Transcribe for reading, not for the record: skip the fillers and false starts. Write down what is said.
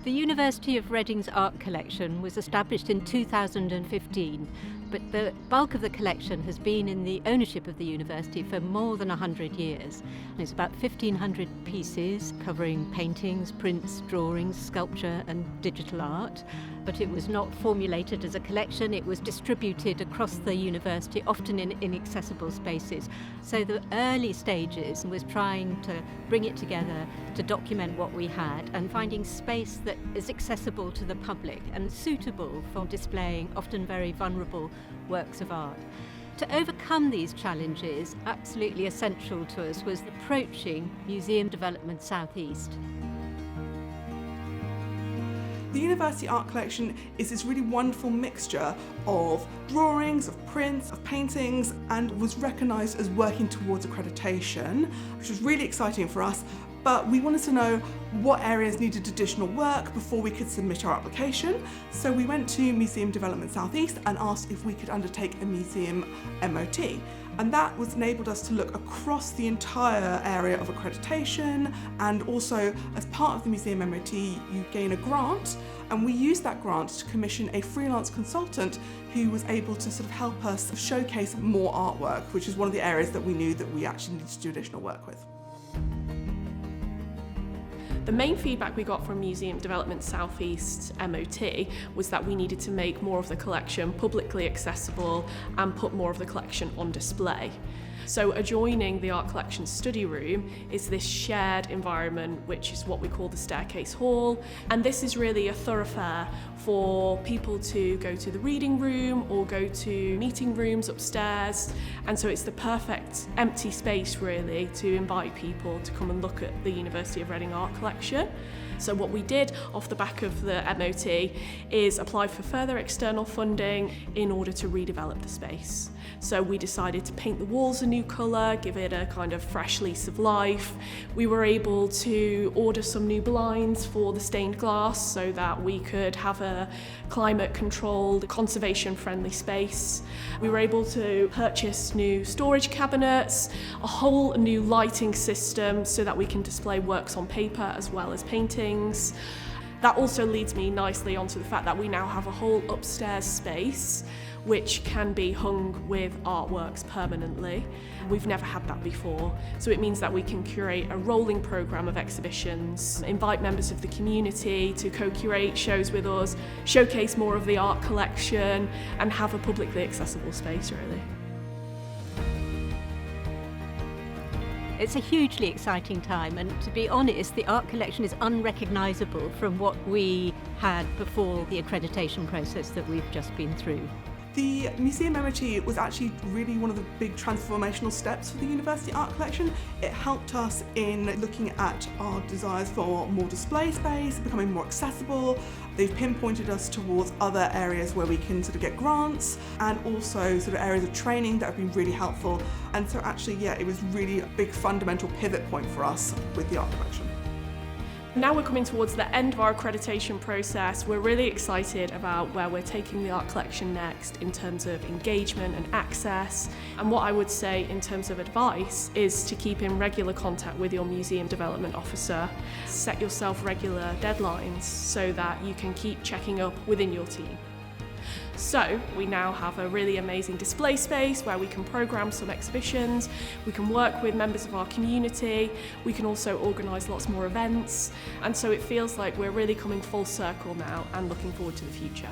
The University of Reading's art collection was established in 2015, but the bulk of the collection has been in the ownership of the university for more than 100 years. And it's about 1,500 pieces covering paintings, prints, drawings, sculpture and digital art. But it was not formulated as a collection, it was distributed across the university, often in inaccessible spaces. So the early stages was trying to bring it together to document what we had and finding space that is accessible to the public and suitable for displaying often very vulnerable works of art. To overcome these challenges, absolutely essential to us was approaching Museum Development South East. The University Art Collection is this really wonderful mixture of drawings, of prints, of paintings, and was recognised as working towards accreditation, which was really exciting for us. But we wanted to know what areas needed additional work before we could submit our application. So we went to Museum Development South East and asked if we could undertake a museum MOT. And that was enabled us to look across the entire area of accreditation, and also as part of the museum MOT you gain a grant, and we used that grant to commission a freelance consultant who was able to sort of help us showcase more artwork, which is one of the areas that we knew that we actually needed to do additional work with. The main feedback we got from Museum Development South East MOT was that we needed to make more of the collection publicly accessible and put more of the collection on display. So adjoining the art collection study room is this shared environment, which is what we call the staircase hall. And this is really a thoroughfare for people to go to the reading room or go to meeting rooms upstairs. And so it's the perfect empty space really to invite people to come and look at the University of Reading art collection. So what we did off the back of the MOT is apply for further external funding in order to redevelop the space. So we decided to paint the walls a new colour, give it a kind of fresh lease of life. We were able to order some new blinds for the stained glass so that we could have a climate controlled, conservation friendly space. We were able to purchase new storage cabinets, a whole new lighting system so that we can display works on paper as well as paintings. That also leads me nicely onto the fact that we now have a whole upstairs space which can be hung with artworks permanently. We've never had that before, so it means that we can curate a rolling programme of exhibitions, invite members of the community to co-curate shows with us, showcase more of the art collection and have a publicly accessible space really. It's a hugely exciting time, and to be honest, the art collection is unrecognisable from what we had before the accreditation process that we've just been through. The Museum MOT was actually really one of the big transformational steps for the University Art Collection. It helped us in looking at our desires for more display space, becoming more accessible. They've pinpointed us towards other areas where we can sort of get grants, and also sort of areas of training that have been really helpful. And so actually, yeah, it was really a big fundamental pivot point for us with the art collection. Now we're coming towards the end of our accreditation process. We're really excited about where we're taking the art collection next in terms of engagement and access. And what I would say in terms of advice is to keep in regular contact with your museum development officer. Set yourself regular deadlines so that you can keep checking up within your team. So we now have a really amazing display space where we can programme some exhibitions, we can work with members of our community, we can also organise lots more events, and so it feels like we're really coming full circle now and looking forward to the future.